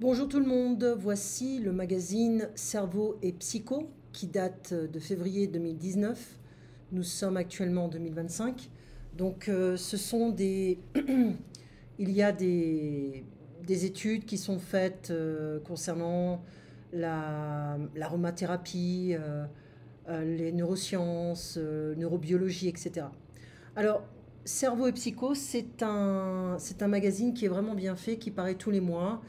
Bonjour tout le monde, voici le magazine Cerveau et Psycho qui date de février 2019. Nous sommes actuellement en 2025. Donc ce sont des... Il y a des études qui sont faites concernant l'aromathérapie, les neurosciences, neurobiologie, etc. Alors, Cerveau et Psycho, c'est un magazine qui est vraiment bien fait, qui paraît tous les mois.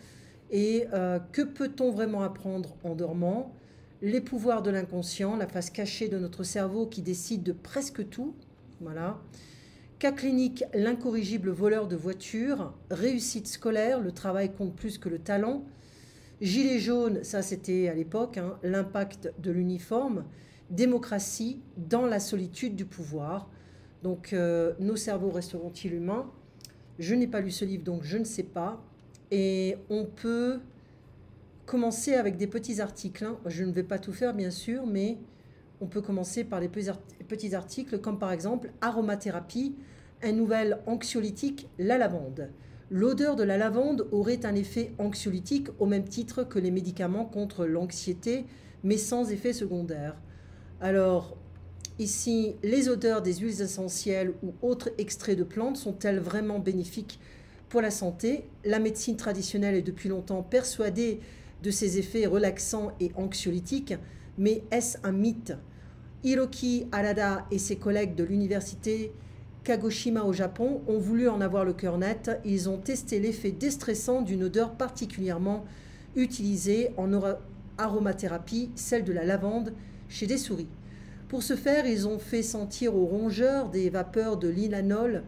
Et que peut-on vraiment apprendre en dormant? Les pouvoirs de l'inconscient, la face cachée de notre cerveau qui décide de presque tout. Voilà. Cas clinique, l'incorrigible voleur de voiture. Réussite scolaire, le travail compte plus que le talent. Gilet jaune, ça c'était à l'époque, hein, l'impact de l'uniforme. Démocratie dans la solitude du pouvoir. Donc nos cerveaux resteront-ils humains? Je n'ai pas lu ce livre, donc je ne sais pas. Et on peut commencer avec des petits articles, hein. Je ne vais pas tout faire, bien sûr, mais on peut commencer par les petits articles, comme par exemple aromathérapie, un nouvel anxiolytique, la lavande. L'odeur de la lavande aurait un effet anxiolytique au même titre que les médicaments contre l'anxiété, mais sans effet secondaire. Alors, ici, les odeurs des huiles essentielles ou autres extraits de plantes sont-elles vraiment bénéfiques pour la santé? La médecine traditionnelle est depuis longtemps persuadée de ses effets relaxants et anxiolytiques, mais est-ce un mythe? Hiroki Harada et ses collègues de l'université Kagoshima au Japon ont voulu en avoir le cœur net. Ils ont testé l'effet déstressant d'une odeur particulièrement utilisée en aromathérapie, celle de la lavande, chez des souris. Pour ce faire, ils ont fait sentir aux rongeurs des vapeurs de l'inalol,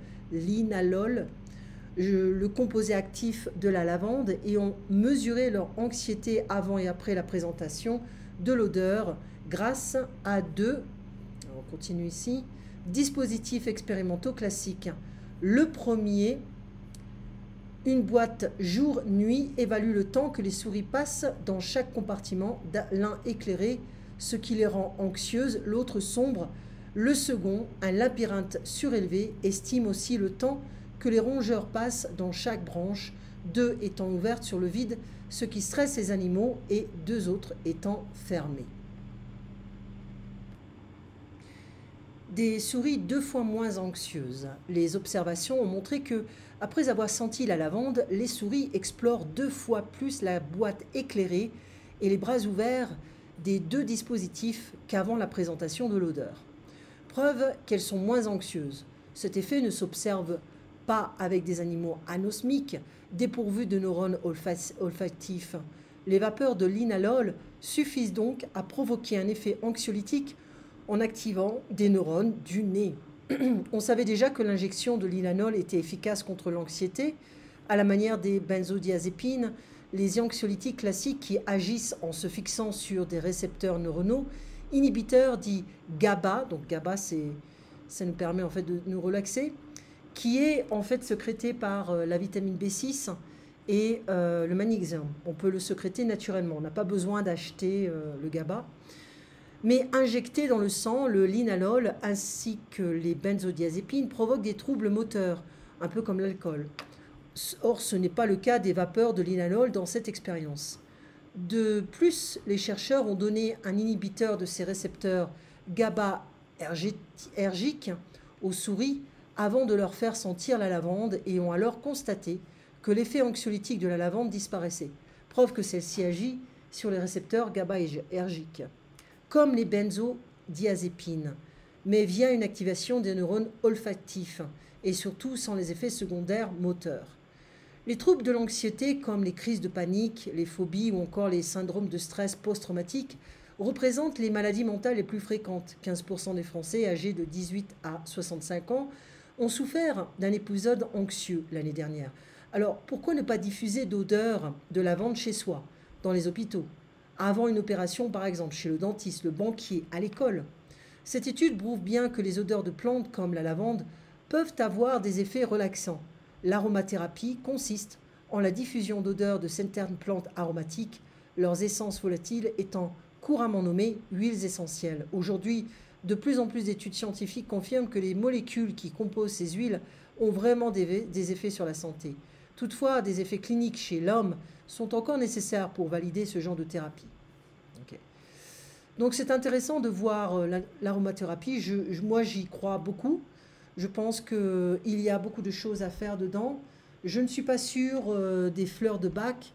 le composé actif de la lavande, et ont mesuré leur anxiété avant et après la présentation de l'odeur grâce à on continue ici, dispositifs expérimentaux classiques. Le premier, une boîte jour-nuit, évalue le temps que les souris passent dans chaque compartiment, l'un éclairé, ce qui les rend anxieuses, l'autre sombre. Le second, un labyrinthe surélevé, estime aussi le temps que les rongeurs passent dans chaque branche, 2 étant ouvertes sur le vide, ce qui stresse les animaux, et 2 autres étant fermées. Des souris 2 fois moins anxieuses. Les observations ont montré que, après avoir senti la lavande, les souris explorent 2 fois plus la boîte éclairée et les bras ouverts des 2 dispositifs qu'avant la présentation de l'odeur. Preuve qu'elles sont moins anxieuses. Cet effet ne s'observe pas avec des animaux anosmiques, dépourvus de neurones olfactifs. Les vapeurs de l'inalol suffisent donc à provoquer un effet anxiolytique en activant des neurones du nez. On savait déjà que l'injection de l'inalol était efficace contre l'anxiété, à la manière des benzodiazépines, les anxiolytiques classiques qui agissent en se fixant sur des récepteurs neuronaux, inhibiteurs dits GABA, donc GABA ça nous permet en fait de nous relaxer, qui est en fait sécrété par la vitamine B6 et le magnésium. On peut le sécréter naturellement, on n'a pas besoin d'acheter le GABA. Mais injecté dans le sang, le linalol ainsi que les benzodiazépines provoquent des troubles moteurs, un peu comme l'alcool. Or, ce n'est pas le cas des vapeurs de linalol dans cette expérience. De plus, les chercheurs ont donné un inhibiteur de ces récepteurs GABAergiques aux souris avant de leur faire sentir la lavande et ont alors constaté que l'effet anxiolytique de la lavande disparaissait, preuve que celle-ci agit sur les récepteurs GABAergiques, comme les benzodiazépines, mais via une activation des neurones olfactifs et surtout sans les effets secondaires moteurs. Les troubles de l'anxiété, comme les crises de panique, les phobies ou encore les syndromes de stress post-traumatique, représentent les maladies mentales les plus fréquentes. 15% des Français âgés de 18 à 65 ans ont souffert d'un épisode anxieux l'année dernière. Alors, pourquoi ne pas diffuser d'odeur de lavande chez soi, dans les hôpitaux, avant une opération par exemple, chez le dentiste, le banquier, à l'école? Cette étude prouve bien que les odeurs de plantes comme la lavande peuvent avoir des effets relaxants. L'aromathérapie consiste en la diffusion d'odeurs de certaines plantes aromatiques, leurs essences volatiles étant couramment nommées huiles essentielles. Aujourd'hui, de plus en plus d'études scientifiques confirment que les molécules qui composent ces huiles ont vraiment des effets sur la santé. Toutefois, des effets cliniques chez l'homme sont encore nécessaires pour valider ce genre de thérapie. Ok. Donc c'est intéressant de voir l'aromathérapie. Moi, j'y crois beaucoup. Je pense qu'il y a beaucoup de choses à faire dedans. Je ne suis pas sûre des fleurs de bac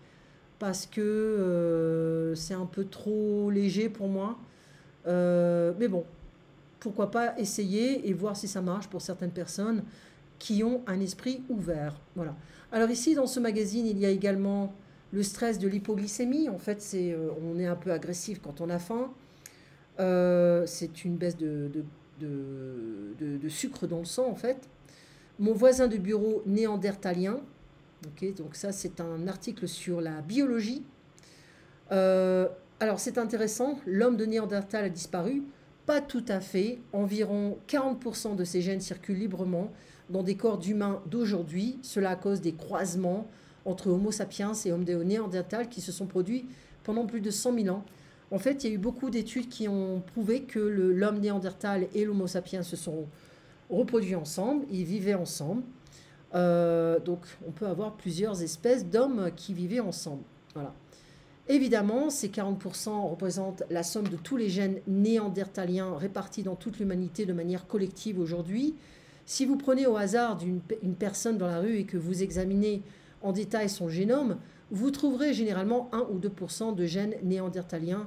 parce que c'est un peu trop léger pour moi. Mais bon, pourquoi pas essayer et voir si ça marche pour certaines personnes qui ont un esprit ouvert. Voilà. Alors ici, dans ce magazine, il y a également le stress de l'hypoglycémie. En fait, on est un peu agressif quand on a faim. C'est une baisse de sucre dans le sang, en fait. Mon voisin de bureau néandertalien. Okay, donc ça, c'est un article sur la biologie. Alors, c'est intéressant. L'homme de Néandertal a disparu. Pas tout à fait. Environ 40% de ces gènes circulent librement dans des corps d'humains d'aujourd'hui. Cela à cause des croisements entre Homo sapiens et Homo néandertal qui se sont produits pendant plus de 100 000 ans. En fait, il y a eu beaucoup d'études qui ont prouvé que l'homme néandertal et l'Homo sapiens se sont reproduits ensemble, ils vivaient ensemble. Donc, on peut avoir plusieurs espèces d'hommes qui vivaient ensemble. Voilà. Évidemment, ces 40% représentent la somme de tous les gènes néandertaliens répartis dans toute l'humanité de manière collective aujourd'hui. Si vous prenez au hasard une personne dans la rue et que vous examinez en détail son génome, vous trouverez généralement 1 ou 2% de gènes néandertaliens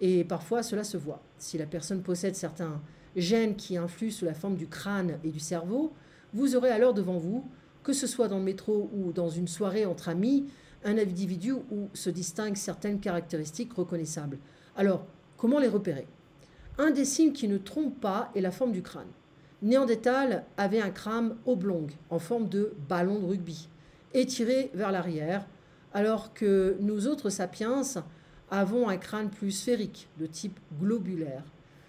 et parfois cela se voit. Si la personne possède certains gènes qui influent sous la forme du crâne et du cerveau, vous aurez alors devant vous, que ce soit dans le métro ou dans une soirée entre amis, un individu où se distinguent certaines caractéristiques reconnaissables. Alors, comment les repérer? Un des signes qui ne trompe pas est la forme du crâne. Néandertal avait un crâne oblong, en forme de ballon de rugby, étiré vers l'arrière, alors que nous autres sapiens avons un crâne plus sphérique, de type globulaire.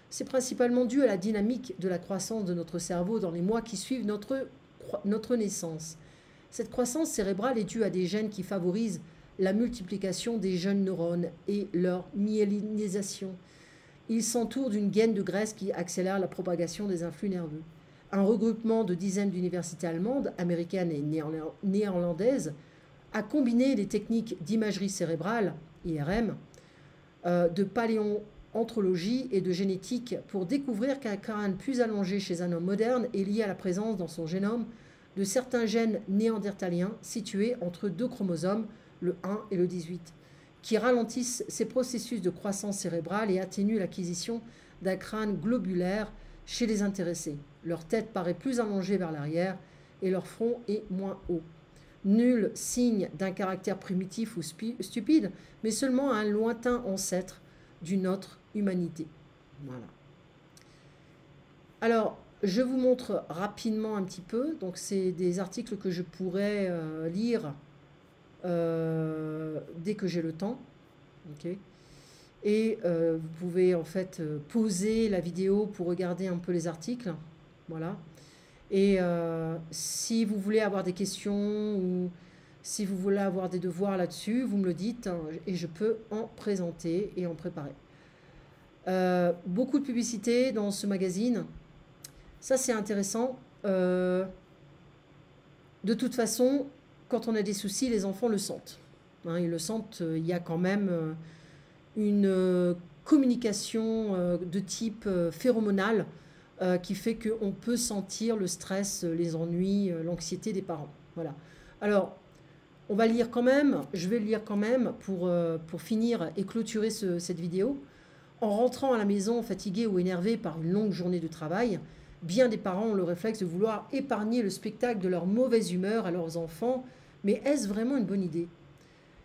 C'est principalement dû à la dynamique de la croissance de notre cerveau dans les mois qui suivent notre naissance. Cette croissance cérébrale est due à des gènes qui favorisent la multiplication des jeunes neurones et leur myélinisation. Ils s'entourent d'une gaine de graisse qui accélère la propagation des influx nerveux. Un regroupement de dizaines d'universités allemandes, américaines et néerlandaises a combiné les techniques d'imagerie cérébrale, IRM, de paléoanthropologie et de génétique pour découvrir qu'un crâne plus allongé chez un homme moderne est lié à la présence dans son génome de certains gènes néandertaliens situés entre deux chromosomes, le 1 et le 18, qui ralentissent ces processus de croissance cérébrale et atténuent l'acquisition d'un crâne globulaire chez les intéressés. Leur tête paraît plus allongée vers l'arrière et leur front est moins haut. Nul signe d'un caractère primitif ou stupide, mais seulement un lointain ancêtre d'une autre humanité. Voilà. Alors, je vous montre rapidement un petit peu. Donc, c'est des articles que je pourrais lire dès que j'ai le temps. Okay. Et vous pouvez en fait pauser la vidéo pour regarder un peu les articles. Voilà. Et si vous voulez avoir des questions ou si vous voulez avoir des devoirs là-dessus, vous me le dites hein, et je peux en présenter et en préparer. Beaucoup de publicité dans ce magazine. Ça, c'est intéressant. De toute façon, quand on a des soucis, les enfants le sentent. Hein, ils le sentent. Il y a quand même une communication de type phéromonal qui fait qu'on peut sentir le stress, les ennuis, l'anxiété des parents. Voilà. Alors, on va le lire quand même. Je vais le lire quand même pour finir et clôturer cette vidéo. En rentrant à la maison fatigué ou énervé par une longue journée de travail, bien des parents ont le réflexe de vouloir épargner le spectacle de leur mauvaise humeur à leurs enfants, mais est-ce vraiment une bonne idée?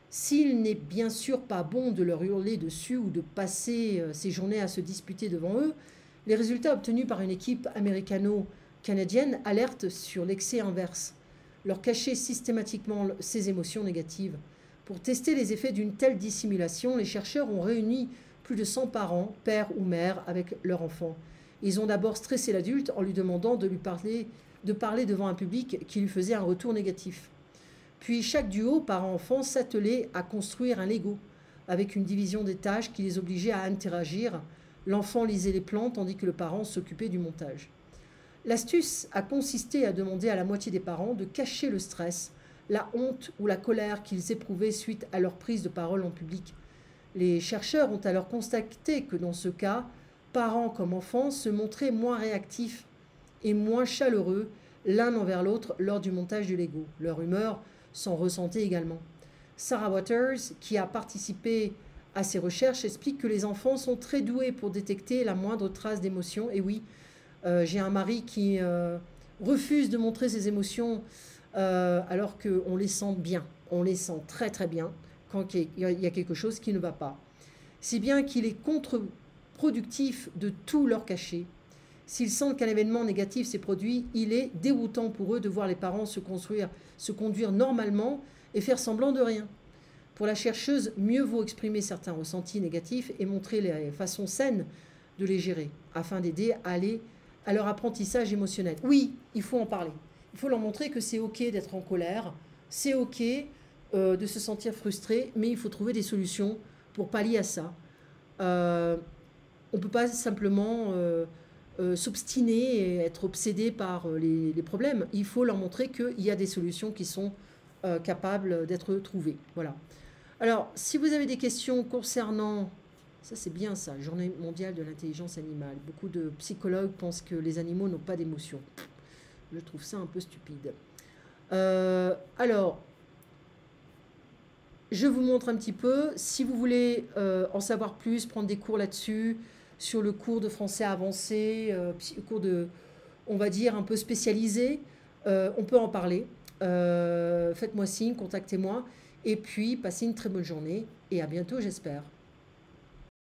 S'il n'est bien sûr pas bon de leur hurler dessus ou de passer ces journées à se disputer devant eux, les résultats obtenus par une équipe américano-canadienne alertent sur l'excès inverse, leur cacher systématiquement ces émotions négatives. Pour tester les effets d'une telle dissimulation, les chercheurs ont réuni plus de 100 parents, pères ou mères, avec leur enfant. Ils ont d'abord stressé l'adulte en lui demandant de parler devant un public qui lui faisait un retour négatif. Puis chaque duo, parent-enfant, s'attelait à construire un Lego, avec une division des tâches qui les obligeait à interagir. L'enfant lisait les plans tandis que le parent s'occupait du montage. L'astuce a consisté à demander à la moitié des parents de cacher le stress, la honte ou la colère qu'ils éprouvaient suite à leur prise de parole en public. Les chercheurs ont alors constaté que dans ce cas, parents comme enfants se montraient moins réactifs et moins chaleureux l'un envers l'autre lors du montage du Lego. Leur humeur s'en ressentait également. Sarah Waters, qui a participé à ces recherches, explique que les enfants sont très doués pour détecter la moindre trace d'émotion. Et oui, j'ai un mari qui refuse de montrer ses émotions alors qu'on les sent bien. On les sent très très bien quand il y a quelque chose qui ne va pas. Si bien qu'il est contre-productif de tout leur cacher. S'ils sentent qu'un événement négatif s'est produit, il est déroutant pour eux de voir les parents se conduire normalement et faire semblant de rien. Pour la chercheuse, mieux vaut exprimer certains ressentis négatifs et montrer les façons saines de les gérer, afin d'aider à aller à leur apprentissage émotionnel. Oui, il faut en parler. Il faut leur montrer que c'est OK d'être en colère, c'est OK de se sentir frustré, mais il faut trouver des solutions pour pallier à ça. On ne peut pas simplement s'obstiner et être obsédé par les problèmes. Il faut leur montrer qu'il y a des solutions qui sont capables d'être trouvées. Voilà. Alors, si vous avez des questions concernant... Ça, c'est bien ça, Journée mondiale de l'intelligence animale. Beaucoup de psychologues pensent que les animaux n'ont pas d'émotion. Je trouve ça un peu stupide. Alors, je vous montre un petit peu. Si vous voulez en savoir plus, prendre des cours là-dessus, sur le cours de français avancé, cours de, on va dire, un peu spécialisé, on peut en parler. Faites-moi signe, contactez-moi. Et puis, passez une très bonne journée et à bientôt, j'espère.